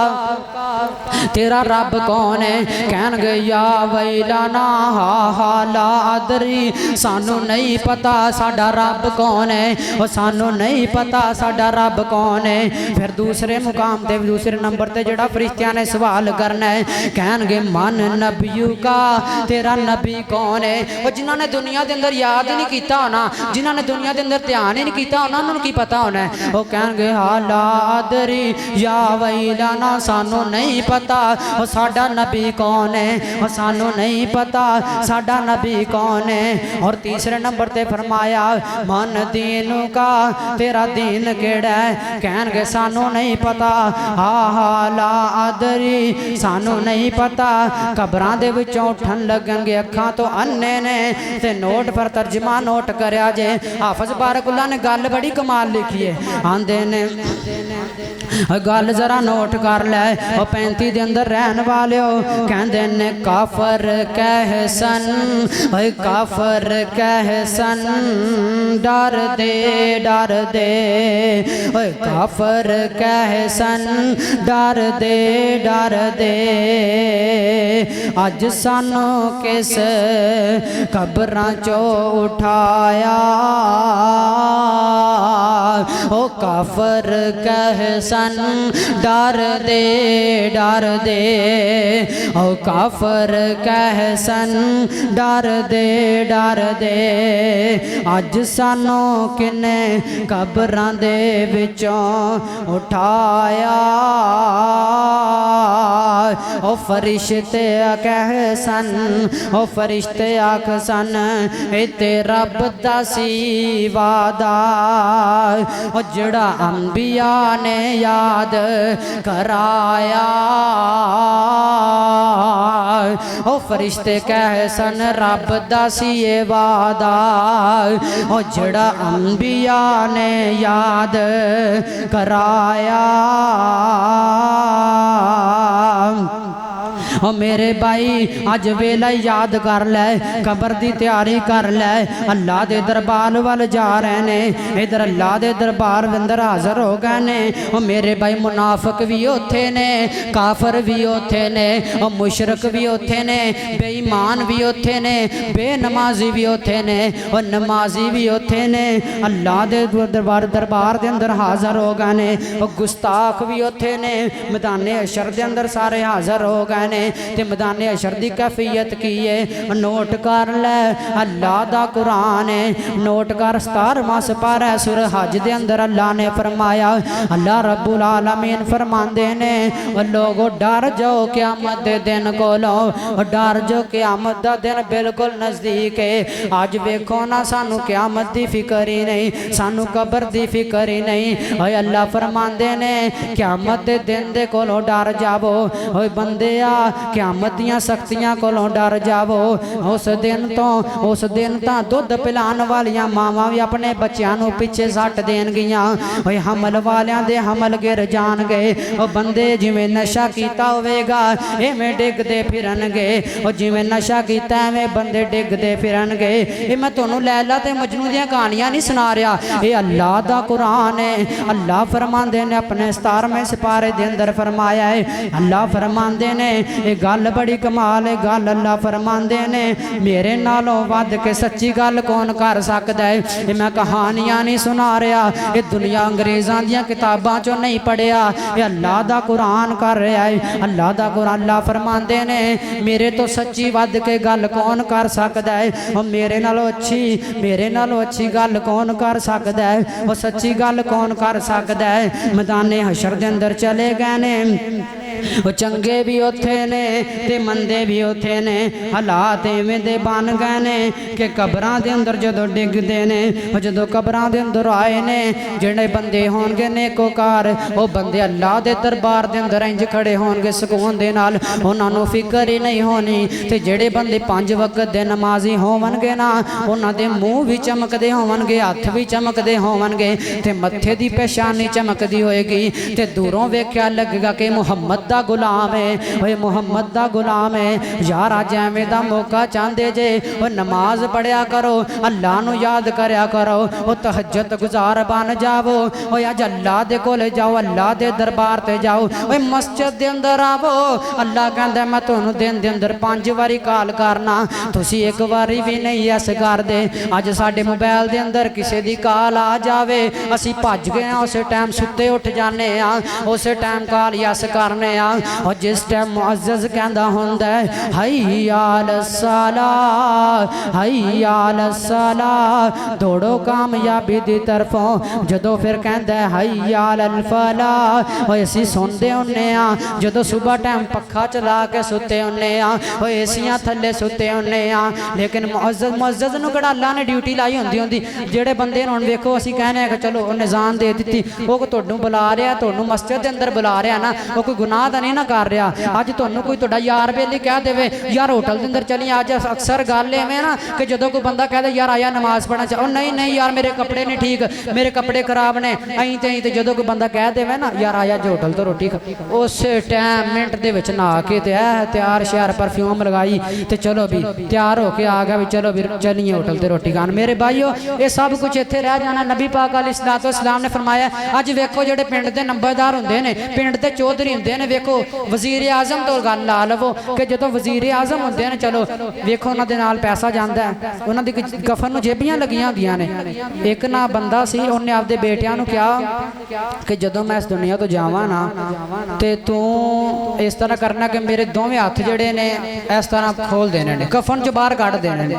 तेरा रब कौन है? कहणगे या वैलाना हा हा ला अदरी, सानू नहीं पता साडा रब कौन है, और सानू नहीं पता साडा रब कौन है। फिर दूसरे मुकाम ते दूसरे नंबर ते जेड़ा फरिश्तियां ने सवाल करना है, कहणगे मन नबियू का, तेरा नबी कौन है? और जिन्हां ने दुनिया के अंदर याद ही नहीं किया होना, जिन्हां ने दुनिया के अंदर ध्यान ही नहीं किया होना, उन्होंने की पता होना है। वो कहणगे हाला अदरी या वैलाना, सानू नहीं पता और साडा नबी कौन है, और सानू नहीं पता साडा नबी कौन है। और तीसरे नंबर ते फरमाया मन दीनू का, तेरा दीन केड़ा है? कहणगे सानू नहीं पता, हा हा ला अदरी, सानू नहीं पता। कबरां दे विचों उठन लगणगे, अखां तो अन्ने ने ते नोट पर तर्जमा नोट करया जे। हाफिज बारकुल्ला ने गल बड़ी कमाल लिखी है, आंदे ने गल जरा नोट कर लै। 35 दे अंदर रहन वाले कहंदे ने काफर कहसन, काफर कहसन डर दे डर दे, काफर कहसन डर दे डर दे। अज सानू किस कबरां चो उठाया, ओ काफर काफर कह सन डर दे ओ काफर कह सन डर दे अज सानू किने कबरां दे विचों उठाया ओ फरिश्ते कह सन ओ फरिश्ते आख सन इते रब दा सी वादा ओ जड़ा अंबिया ने याद कराया ओ फरिश्ते कह सन रब दा सी वादा ओ जड़ा अंबिया ने याद कराया ओ मेरे भाई अज वेला याद कर लै कबर की तैयारी कर लै अल्लाह के दरबार वाल जा रहे ने इधर अल्लाह के दरबार अंदर हाज़र हो गए ने ओ मेरे भाई मुनाफिक भी उथे ने काफर भी उथे ने ओ मुशरक भी उथे ने बेईमान भी उथे ने बेनमाजी भी उथे ने ओ नमाजी भी उथे ने अल्लाह के दरबार के अंदर हाज़र हो गए ने ओ गुस्ताख भी उथे ने मैदान हशर के अंदर सारे हाज़र हो गए ने ते मैदान हशर की कैफियत की है नोट कर लै अल्लाह दा कुरान है नोट कर 17वां सिपारा सुर हज दे अंदर अल्लाह ने फरमाया अल्लाह रब्बुल आलमीन फरमांदे ने लोगो डर जाओ क़यामत दे दिन कोलों डर जाओ क़यामत दा दिन बिल्कुल नज़दीक है अज वेखो ना सानू क़यामत दी फिक्र ही नहीं सानू कबर दी फिक्र ही नहीं ओए अल्लाह फरमांदे ने क़यामत दे दिन दे कोलों डर जावो ओए बंदेया क़यामत दियां सख्तियां कोलों डर जावो उस दिन तां दुध पिलान वालियां मावां भी अपने बच्चों नूं पिछे सट देणगियां ओए हमल वालियां दे हमल गिर जाणगे ओ बंदे जिवें नशा कीता होवेगा इवें डिगदे फिरनगे ओ जिवें नशा कीता एवें बंदे डिगदे फिरनगे ये मैं तुहानूं लैला ते मजनू दीयां कहानियां नहीं सुना रहा ये अल्लाह दा कुरान है अल्लाह फरमांदे ने अपने 17वें सिपारे दे अंदर फरमाया है अल्लाह फरमांदे ने ये गल बड़ी कमाल है गल अल्लाह फरमांदे ने मेरे नालों वध के सच्ची गल कौन कर सकता है ये मैं कहानियां नहीं सुना रहा ये दुनिया अंग्रेज़ां दीयां किताबां चों नहीं पढ़िया ये अल्लाह दा कुरान कर रहा है अल्लाह दा कुरान अल्लाह फरमांदे ने मेरे तो सच्ची वध के गल कौन कर सकता है और मेरे नालों अच्छी गल कौन कर सकता है और सच्ची गल कौन कर सकता है मैदान हशर दे अंदर चले गए ने वो चंगे भी उथे ने ते मंदे भी उथे ने हालात इवें दे बन गए ने कि कबरां दे अंदर जदों डिगदे ने जदों कबरां दे अंदर आए ने जिहड़े बंदे होणगे नेकोकार वो बंदे अल्लाह दे दरबार दे अंदर इंज खड़े होणगे सुकून दे नाल उन्हां नूं फिकर ही नहीं होनी ते जिहड़े बंदे 5 वक्त दे नमाजी होवणगे ना उन्हां दे मूँह भी चमकदे होवणगे हत्थ भी चमकदे होवणगे ते मत्थे दी पेशानी चमकदी होएगी ते दूरों वेख्या लगेगा कि मुहम्मद दा गुलाम है ओए मुहम्मद दा गुलाम है यार अज एवें दा मौका चाहते जे ओ नमाज पढ़िया करो अल्लाह नू याद करया करो ओ तहज्जुद गुजार बन जावो ओ अज अल्लाह दे कोल जाओ अल्लाह दे दरबार ते जाओ ओए मस्जिद दे अंदर आवो अल्लाह कहंदा मैं तुहानू दिन दे अंदर 5 वारी कॉल करना तुसी एक वारी भी नहीं ऐस करदे अज साडे मोबाइल दे अंदर किसी दी कॉल आ जावे असी भज गए उस टाइम सुते उठ जाने उस टाइम कॉल यस करने और जिस टाइम मुअज़्ज़ज़ कहंदा हुंदा है हय्या अलस सलाह दौड़ो कामयाबी दी तरफों जदों फिर कहंदा है हय्या अलल फलाह ओए असीं सुनदे हुन्ने आ जदों सुबह टाइम पक्खा चला के सुते हुन्ने आ ओए एसियां थल्ले सुते हुन्ने आ लेकिन मुअज़्ज़ज़ नूं किहड़ा अल्लाह ने ड्यूटी लाई हुंदी जिहड़े बंदे हुण वेखो असीं कहने कि चलो निज़ान दे दित्ती वो तुहानूं बुला रहा तुहानूं मस्जिद दे अंदर बुला रहा ना वो कोई गुनाह दा नहीं ना कर रहा अज तुहानूं कोई तुहाडा यार बेली कह देवे यार होटल के अंदर चली अज अक्सर गल एवें ना कि जदों कोई बंदा कह दे यार आया नमाज पढ़ना चाहो नहीं यार मेरे कपड़े नहीं ठीक मेरे कपड़े खराब ने अं तो जदों कोई बंदा कह देवे ना यार आया जो होटल तो रोटी उस टाइम मिनट दे विच नहा के ते तैयार श्यार परफ्यूम लगाई तो चलो भी तैयार होके आ गया भी चलो भी चलिए होटल ते रोटी खान मेरे भाईओ ये सब कुछ इत्थे रह जाना नबी पाक अलैहिस्सलातु वस्सलाम ने फरमाया अज वेखो जिहड़े पिंड दे नंबरदार हुंदे ने पिंड दे चौधरी हुंदे ने वेखो वजीर आजम तो गल ला लवो कि जो वजीर आजम होंगे ने चलो वेखो उन्होंने नाल पैसा जाता है उन्होंने कफन में जेबियां लगियां होंदियां ने। एक ना बंदा सी उन्हें आपदे बेटियां नूं कहा कि जदों मैं इस दुनिया तो जावां ना ते तू इस तरह करना कि मेरे दोवें हाथ जिहड़े ने इस तरह खोल देने ने कफन चो बाहर कढ़ देने ने।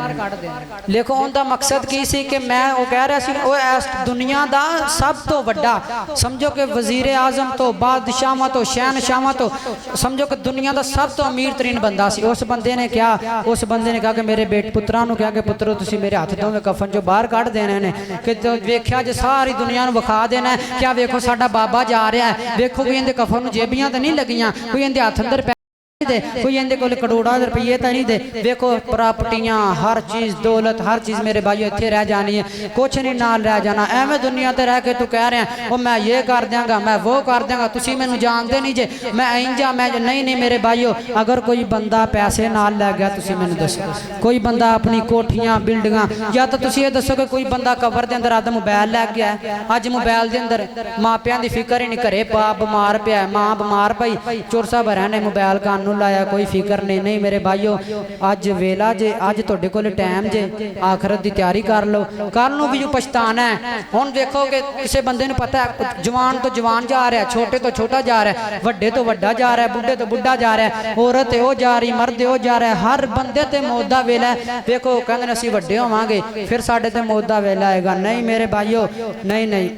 देखो उनका मकसद की सी कि मैं वो कह रहा सी वो इस दुनिया का सब तो वड्डा समझो कि वजीर आजम तो बादशाह तो शहनशाह तो समझो कि दुनिया का सब तो अमीर तरीन बंदा सी। उस बंदे ने क्या उस बंदे ने कहा कि मेरे बेट पुत्रा नूं कहा कि पुत्रो तुसीं मेरे हाथ दोवें कफन चो बाहर कढ़ देने ने कि वेख्या जे सारी दुनिया नूं विखा देना है क्या वेखो साडा बाबा जा रहा है वेखो कोई इहदे कफन नूं जेबियां तो नहीं लगियां कोई इहदे हथ अंदर दे कोई इहदे कोल करोड़ां रुपये तो नहीं दे वेखो प्रॉपर्टियां हर चीज़ दौलत हर चीज़ मेरे भाइयों इत्थे रह जानी है कुछ नहीं नाल रह जाना। एवें दुनिया ते रह के तू कह रहा है वो मैं ये कर देंगा मैं वो कर देंगा तुसी मैनू जानते नहीं जे मैं इंजा मैं नहीं नहीं मेरे भाइयों अगर कोई बंदा पैसे नाल लै गया तुसी मैनू दसो कोई बंदा अपनी कोठियां बिल्डिंगां या तो तुसी ये दसो कि कोई बंदा कबर दे अंदर आधा मोबाइल लै गया अज मोबाइल दे अंदर मापियां दी फिक्र ही नहीं घरे पा बीमार पिया माँ बीमार पई चोर साहब ने मोबाइल कान लाया कोई फिक्र नहीं। नहीं मेरे भाइयों अज वेला जे अज तुहाडे कोल टाइम जे आखरत की तैयारी कर लो कल नूं भी पछताना है। हुण देखो कि किसी बंदे नूं पता है जवान तो जवान जा रहा है छोटे तो छोटा जा रहा है वड्डे तो वड्डा जा रहा है बुढ़े तो बुढ़ा जा रहा है औरत वो जा रही मर्द वो जा रहा है हर बंदे ते मौत दा वेला है। देखो कहंदे असीं वड्डे होवांगे फिर साडे ते मौत दा वेला आएगा। नहीं मेरे भाइयों नहीं नहीं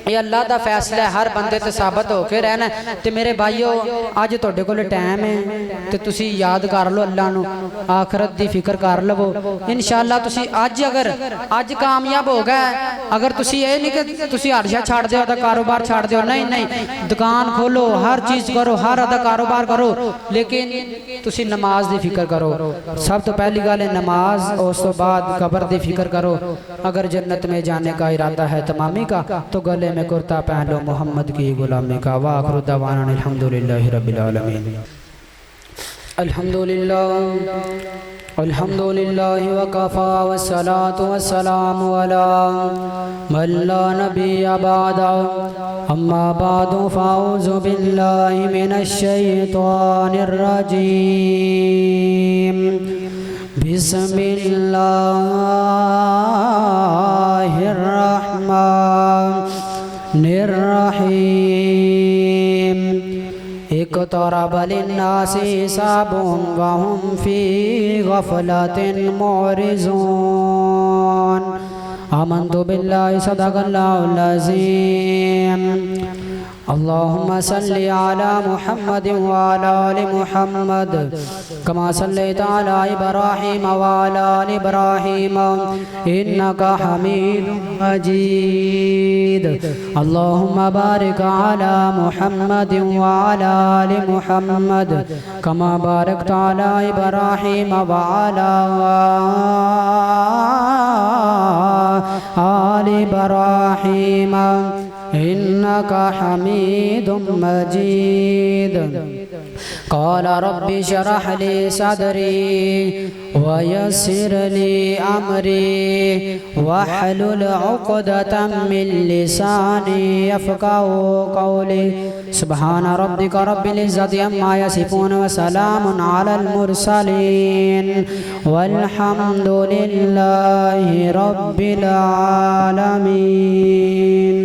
ये अल्लाह का फैसला है हर बंदे ते साबित होके रहना। तो मेरे भाइयों अज तुहाडे कोल टाइम है तो तुसी याद कर लो अल्लाह नूं आखरत की फिक्र कर लवो इंशाअल्लाह तुसी अज अगर अज कामयाब हो गए अगर तुसी ये नहीं कि तुसी हर शे छड्ड दिओ कारोबार छड्ड दिओ नहीं नहीं दुकान खोलो हर चीज़ करो हर अदा कारोबार करो लेकिन तुसी नमाज की फिक्र करो। सब तो पहली गल है नमाज उस तो बाद कबर की फिक्र करो। अगर जन्नत में जाने का इरादा है तमामी का तो गले में कुर्ता पहन लो मोहम्मद की गुलामी का। वाखिरु दवाना अल्हम्दुलिल्लाहि रब्बिल आलमीन। अल्हम्दुलिल्लाहि वकफ़ा वस्सलातु वस्सलामु अला मन ला नबिय्य बअदा अम्मा बअदु फ़अऊज़ु बिल्लाहि मिनश शैतानिर रजीम। बिस्मिल्लाहिर रहमानिर रहीम। इक़्तरब लिन्नासि हिसाबुहुम वहुम फ़ी गफ़लतिन मुअरिज़ून। आमन्तु बिल्लाहि सदक़ल्लाहुल अज़ीम। अल्लाहुम्मा सल्लि अला मुहम्मदिन व अला आलि मुहम्मद कमा सल्लैता अला इब्राहीम व अला आलि इब्राहीम इन्नका हमीदुम मजीद। अल्लाहुम्मा बारिक अला मुहम्मदिन व अला आलि मुहम्मद कमा बारकता अला इब्राहीम व अला आलि इब्राहीम इन्नका हमीदुम मजीद। क़ाल रब्बि शरह ली सदरी वयस्सिर ली अमरी वहलुल उक़दतम मिन लिसानी यफ़क़हू क़ौली। सुब्हान रब्बिका रब्बिल इज़्ज़ति अम्मा यसिफ़ून व सलामुन अलल मुरसलीन वल्हम्दुलिल्लाहि रब्बिल आलमीन।